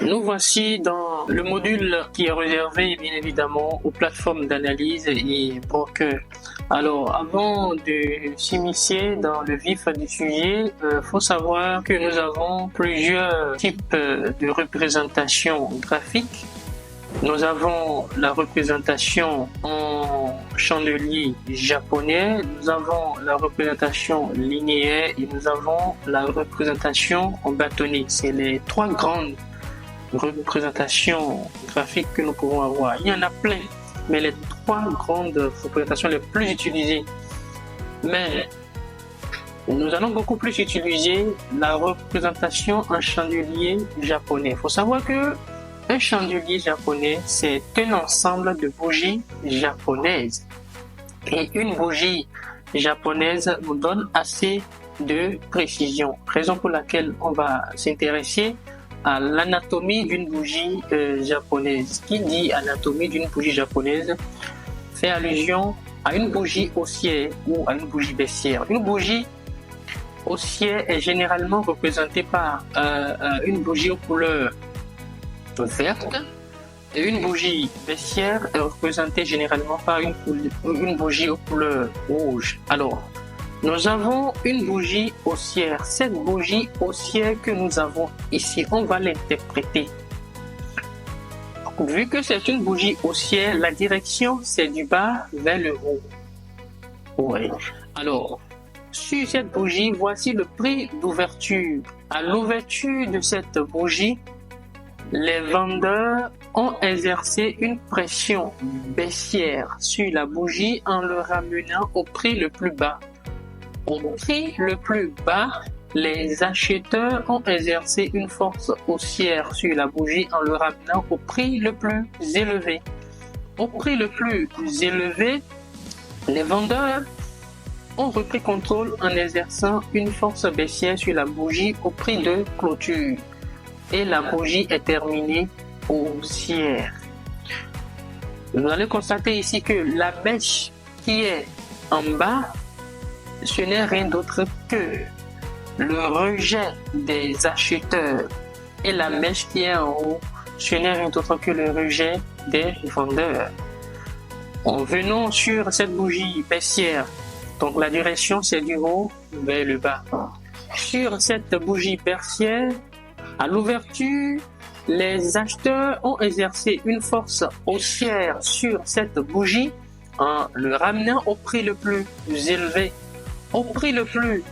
Nous voici dans le module qui est réservé bien évidemment aux plateformes d'analyse et brokers. Alors avant de s'immiscer dans le vif du sujet, faut savoir que nous avons plusieurs types de représentation graphique. Nous avons la représentation en chandelier japonais, nous avons la représentation linéaire et nous avons la représentation en bâtonnet. C'est les trois grandes représentations graphiques que nous pouvons avoir. Il y en a plein, mais les trois grandes représentations les plus utilisées. Mais nous allons beaucoup plus utiliser la représentation en chandelier japonais. Il faut savoir que un chandelier japonais, c'est un ensemble de bougies japonaises. Et une bougie japonaise nous donne assez de précision. Raison pour laquelle on va s'intéresser à l'anatomie d'une bougie japonaise. Qui dit anatomie d'une bougie japonaise fait allusion à une bougie haussière ou à une bougie baissière. Une bougie haussière est généralement représentée par une bougie aux couleurs verte et une bougie baissière est représentée généralement par une bougie aux couleurs rouge. Alors, nous avons une bougie haussière. Cette bougie haussière que nous avons ici, on va l'interpréter. Vu que c'est une bougie haussière, la direction c'est du bas vers le haut. Oui. Alors, sur cette bougie, voici le prix d'ouverture. À l'ouverture de cette bougie, les vendeurs ont exercé une pression baissière sur la bougie en le ramenant au prix le plus bas. Au prix le plus bas, les acheteurs ont exercé une force haussière sur la bougie en le ramenant au prix le plus élevé. Au prix le plus élevé, les vendeurs ont repris contrôle en exerçant une force baissière sur la bougie au prix de clôture. Et la bougie est terminée haussière. Vous allez constater ici que la mèche qui est en bas, ce n'est rien d'autre que le rejet des acheteurs. Et la mèche qui est en haut, ce n'est rien d'autre que le rejet des vendeurs. Venons sur cette bougie baissière. Donc la direction c'est du haut vers le bas. Sur cette bougie baissière, à l'ouverture, les acheteurs ont exercé une force haussière sur cette bougie en le ramenant au prix le plus élevé. Au prix le plus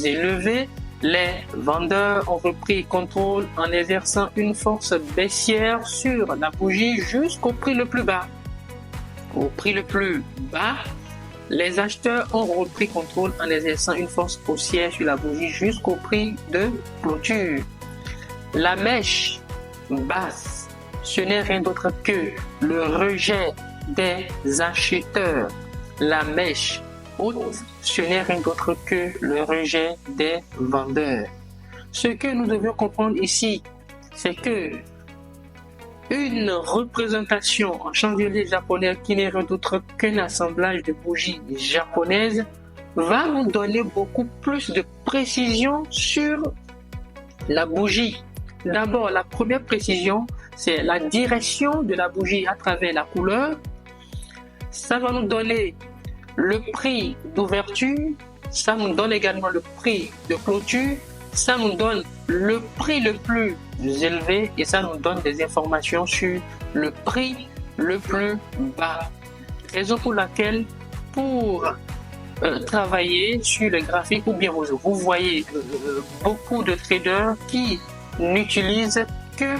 élevé, les vendeurs ont repris contrôle en exerçant une force baissière sur la bougie jusqu'au prix le plus bas. Au prix le plus bas, les acheteurs ont repris contrôle en exerçant une force haussière sur la bougie jusqu'au prix de clôture. La mèche basse, ce n'est rien d'autre que le rejet des acheteurs. La mèche haute, ce n'est rien d'autre que le rejet des vendeurs. Ce que nous devons comprendre ici, c'est que une représentation en chandelier japonais qui n'est rien d'autre qu'un assemblage de bougies japonaises va nous donner beaucoup plus de précision sur la bougie. D'abord, la première précision, c'est la direction de la bougie à travers la couleur. Ça va nous donner le prix d'ouverture, ça nous donne également le prix de clôture, ça nous donne le prix le plus élevé et ça nous donne des informations sur le prix le plus bas. Raison pour laquelle, pour travailler sur le graphique, ou bien vous voyez beaucoup de traders qui n'utilisent que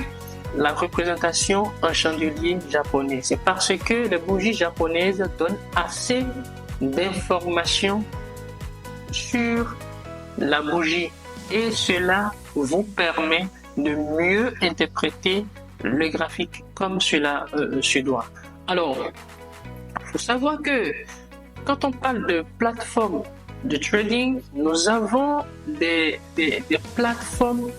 la représentation en chandelier japonais. C'est parce que les bougies japonaises donnent assez d'informations sur la bougie et cela vous permet de mieux interpréter le graphique comme cela se doit. Alors, il faut savoir que quand on parle de plateforme de trading, nous avons des plateformes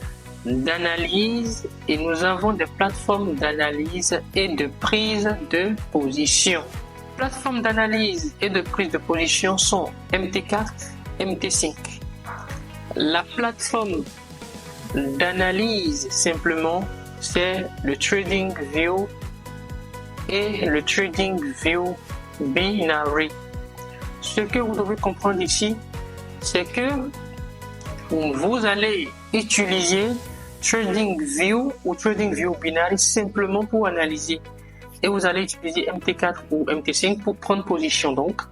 d'analyse et nous avons des plateformes d'analyse et de prise de position. Plateformes d'analyse et de prise de position sont MT4, MT5. La plateforme d'analyse simplement, c'est le TradingView et le TradingView Binary. Ce que vous devez comprendre ici, c'est que vous allez utiliser TradingView ou TradingView Binary simplement pour analyser. Et vous allez utiliser MT4 ou MT5 pour prendre position. Donc,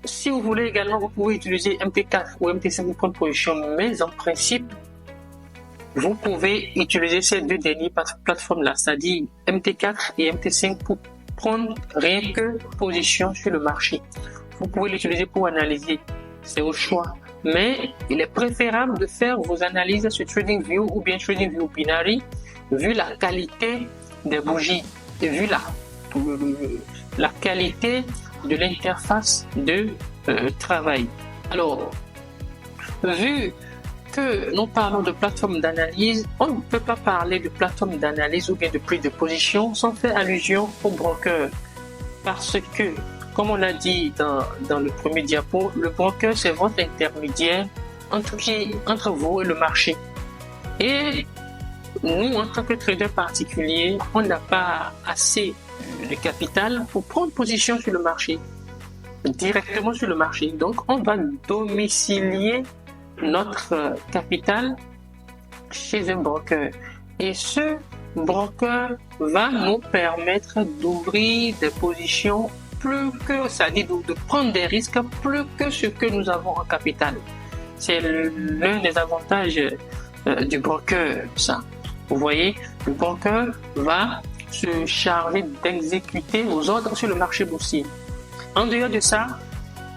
si vous voulez également, vous pouvez utiliser MT4 ou MT5 pour prendre position, mais en principe, vous pouvez utiliser ces deux dernières plateformes-là, c'est-à-dire MT4 et MT5 pour prendre rien que position sur le marché. Vous pouvez l'utiliser pour analyser, c'est au choix. Mais il est préférable de faire vos analyses sur TradingView ou bien TradingView Binary, vu la qualité des bougies et vu la qualité de l'interface de travail. Alors, vu que nous parlons de plateforme d'analyse, on ne peut pas parler de plateforme d'analyse ou bien de prise de position sans faire allusion au broker. Parce que, comme on l'a dit dans le premier diapo, le broker, c'est votre intermédiaire entre vous et le marché. Et nous, en tant que trader particulier, on n'a pas assez de capital pour prendre position sur le marché, directement sur le marché. Donc, on va domicilier notre capital chez un broker. Et ce broker va nous permettre d'ouvrir des positions c'est-à-dire de prendre des risques plus que ce que nous avons en capital. C'est l'un des avantages du broker, ça. Vous voyez, le broker va se charger d'exécuter vos ordres sur le marché boursier. En dehors de ça,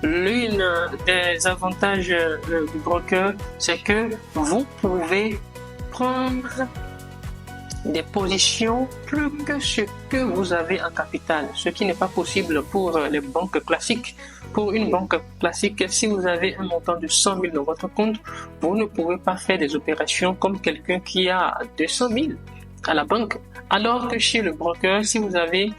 l'un des avantages du broker, c'est que vous pouvez prendre des positions plus que ce que vous avez en capital, ce qui n'est pas possible pour les banques classiques. Pour une banque classique, si vous avez un montant de 100 000 dans votre compte, vous ne pouvez pas faire des opérations comme quelqu'un qui a 200 000 à la banque. Alors que chez le broker, si vous avez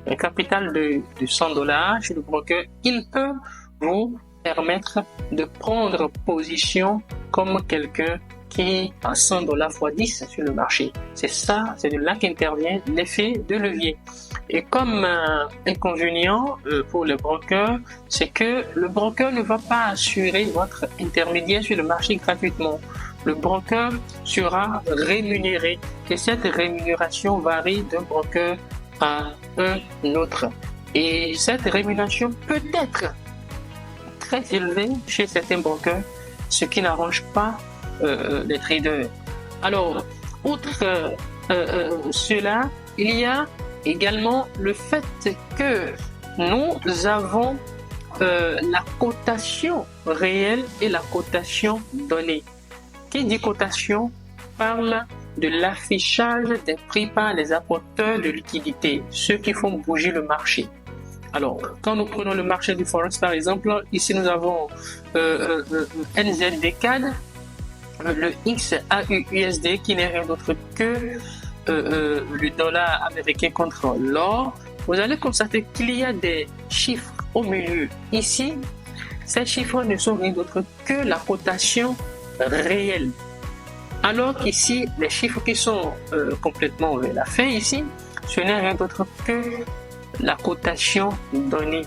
un capital de $100 chez le broker, il peut vous permettre de prendre position comme quelqu'un qui a $100 x 10 sur le marché. C'est de là qu'intervient l'effet de levier. Et comme inconvénient pour le broker, c'est que le broker ne va pas assurer votre intermédiaire sur le marché gratuitement. Le broker sera rémunéré et cette rémunération varie d'un broker à un autre. Et cette rémunération peut être très élevée chez certains brokers, ce qui n'arrange pas les traders. Alors, outre cela, il y a également le fait que nous avons la cotation réelle et la cotation donnée. Qui dit cotation parle de l'affichage des prix par les apporteurs de liquidités, ceux qui font bouger le marché. Alors, quand nous prenons le marché du Forex par exemple, ici nous avons NZD-CAD, le XAUUSD qui n'est rien d'autre que le dollar américain contre l'or. Vous allez constater qu'il y a des chiffres au milieu. Ici, ces chiffres ne sont rien d'autre que la cotation réelle. Alors qu'ici, les chiffres qui sont complètement vers la fin ici, ce n'est rien d'autre que la cotation donnée.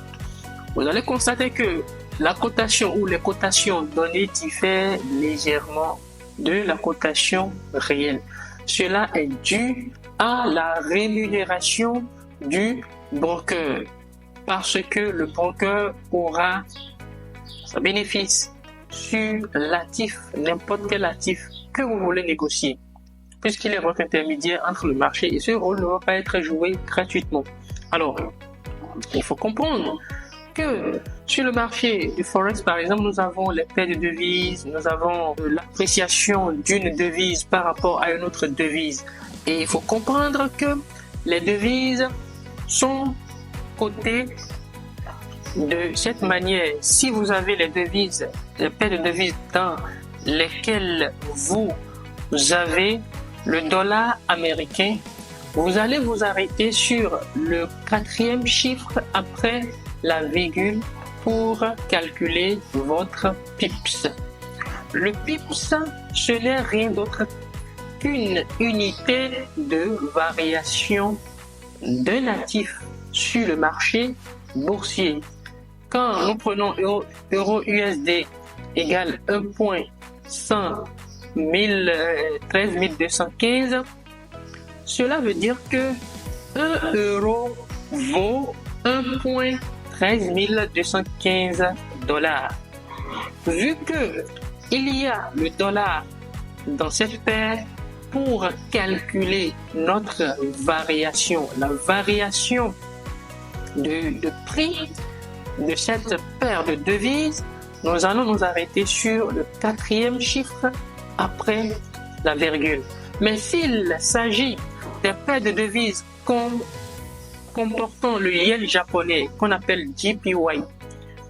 Vous allez constater que la cotation ou les cotations données diffèrent légèrement de la cotation réelle. Cela est dû à la rémunération du broker, parce que le broker aura son bénéfice sur l'actif, n'importe quel actif que vous voulez négocier, puisqu'il est votre intermédiaire entre le marché et ce rôle ne va pas être joué gratuitement. Alors, il faut comprendre que sur le marché du Forex, par exemple, nous avons les paires de devises, nous avons l'appréciation d'une devise par rapport à une autre devise. Et il faut comprendre que les devises sont cotées de cette manière. Si vous avez les devises, les paires de devises dans lesquelles vous avez le dollar américain, vous allez vous arrêter sur le 4e chiffre après la virgule pour calculer votre pips. Le pips, ce n'est rien d'autre qu'une unité de variation d'un actif sur le marché boursier. Quand nous prenons euro USD égale 1.100 215, cela veut dire que 1 euro vaut 1.13 215 $. Vu que il y a le dollar dans cette paire, pour calculer notre variation, la variation de prix de cette paire de devises, nous allons nous arrêter sur le 4e chiffre après la virgule. Mais s'il s'agit des paires de devises comportant le yen japonais qu'on appelle JPY,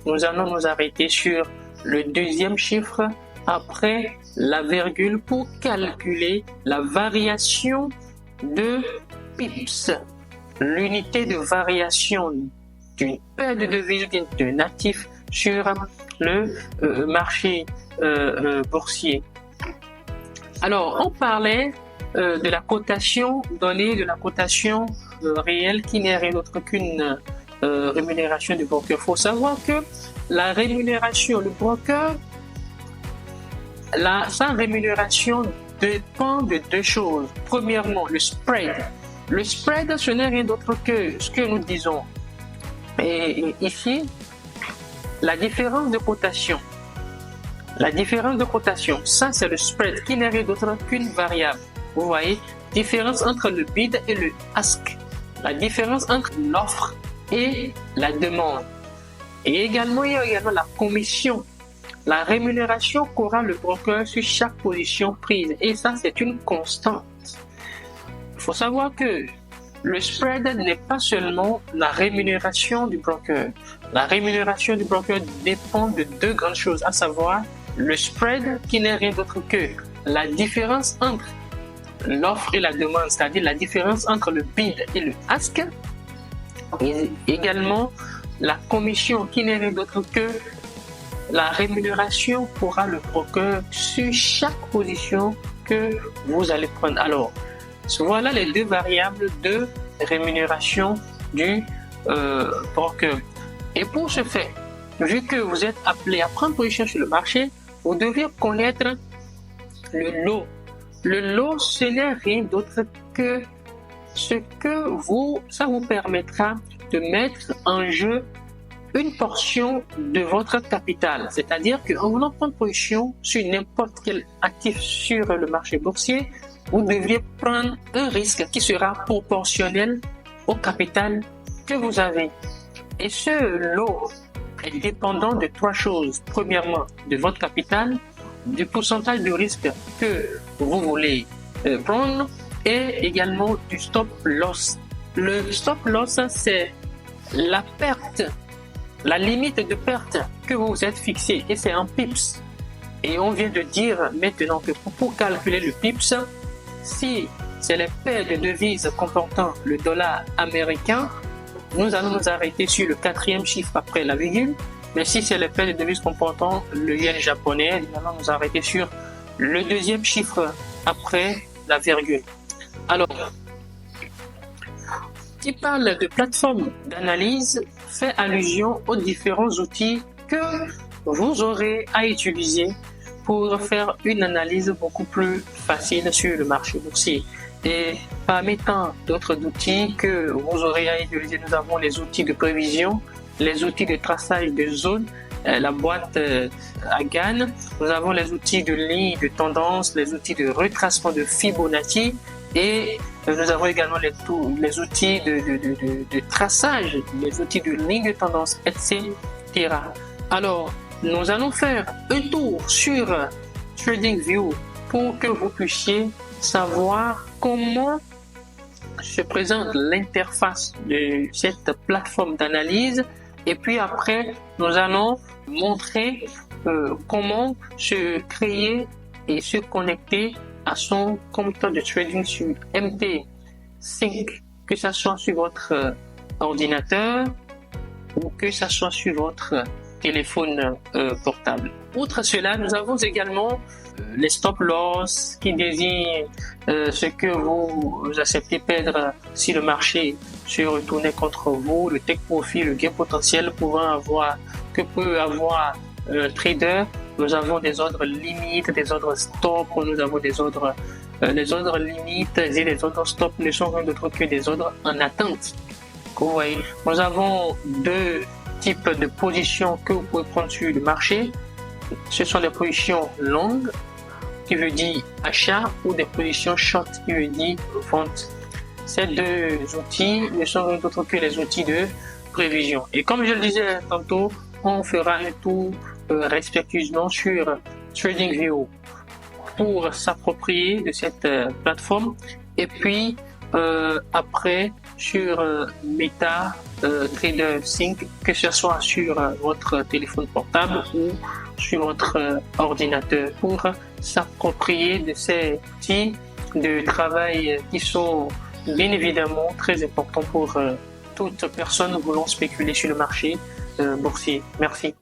nous allons nous arrêter sur le 2e chiffre après la virgule pour calculer la variation de pips, l'unité de variation d'une paire de devises d'un actif sur le marché boursier. Alors, on parlait de la cotation donnée, de la cotation réelle qui n'est rien d'autre qu'une rémunération du broker. Il faut savoir que la rémunération, le broker, sa rémunération dépend de deux choses. Premièrement, le spread. Le spread, ce n'est rien d'autre que ce que nous disons. Et ici, la différence de cotation. La différence de cotation, ça c'est le spread qui n'est rien d'autre qu'une variable. Vous voyez, différence entre le bid et le ask. La différence entre l'offre et la demande. Et également, il y a également la commission. La rémunération qu'aura le broker sur chaque position prise. Et ça, c'est une constante. Il faut savoir que le spread n'est pas seulement la rémunération du broker. La rémunération du broker dépend de deux grandes choses, à savoir le spread qui n'est rien d'autre que la différence entre l'offre et la demande, c'est-à-dire la différence entre le bid et le ask. Et également la commission qui n'est rien d'autre que la rémunération qu'aura le broker sur chaque position que vous allez prendre. Alors, voilà les deux variables de rémunération du broker. Et pour ce faire, vu que vous êtes appelé à prendre position sur le marché, vous devez connaître le lot. Le lot, ce n'est rien d'autre que ce que ça vous permettra de mettre en jeu une portion de votre capital. C'est-à-dire qu'en voulant prendre position sur n'importe quel actif sur le marché boursier, vous devriez prendre un risque qui sera proportionnel au capital que vous avez. Et ce lot est dépendant de trois choses. Premièrement, de votre capital, du pourcentage de risque que vous voulez prendre et également du stop loss. Le stop loss, c'est la perte, la limite de perte que vous vous êtes fixé et c'est en pips. Et on vient de dire maintenant que pour calculer le pips, si c'est les paires de devises comportant le dollar américain, nous allons nous arrêter sur le 4e chiffre après la virgule. Mais si c'est les paires de devises comportant le yen japonais, nous allons nous arrêter sur le 2e chiffre après la virgule. Alors, qui parle de plateforme d'analyse fait allusion aux différents outils que vous aurez à utiliser pour faire une analyse beaucoup plus facile sur le marché boursier. Et parmi tant d'autres outils que vous aurez à utiliser, nous avons les outils de prévision, les outils de traçage de zones, la boîte à GAN, nous avons les outils de ligne de tendance, les outils de retracement de Fibonacci et nous avons également les outils de traçage, les outils de ligne de tendance, etc. Alors, nous allons faire un tour sur TradingView pour que vous puissiez savoir comment se présente l'interface de cette plateforme d'analyse. Et puis après, nous allons montrer comment se créer et se connecter à son compteur de trading sur MT5, que ce soit sur votre ordinateur ou que ce soit sur votre téléphone portable. Outre cela, nous avons également les stop loss qui désignent ce que vous acceptez perdre si le marché se retournait contre vous, le take profit, le gain potentiel que peut avoir un trader. Nous avons des ordres limites, des ordres stop, nous avons des ordres les ordres limites et les ordres stop ne sont rien d'autre que des ordres en attente. Vous voyez, nous avons deux types de positions que vous pouvez prendre sur le marché. Ce sont des positions longues, qui veut dire achat, ou des positions short, qui veut dire vente. Ces deux outils ne sont rien d'autre que les outils de prévision. Et comme je le disais tantôt, on fera un tour respectueusement sur TradingView pour s'approprier de cette plateforme, et puis après sur MetaTrader 5, que ce soit sur votre téléphone portable ou sur votre ordinateur, pour s'approprier de ces outils de travail qui sont bien évidemment très importants pour toute personne voulant spéculer sur le marché boursier. Merci.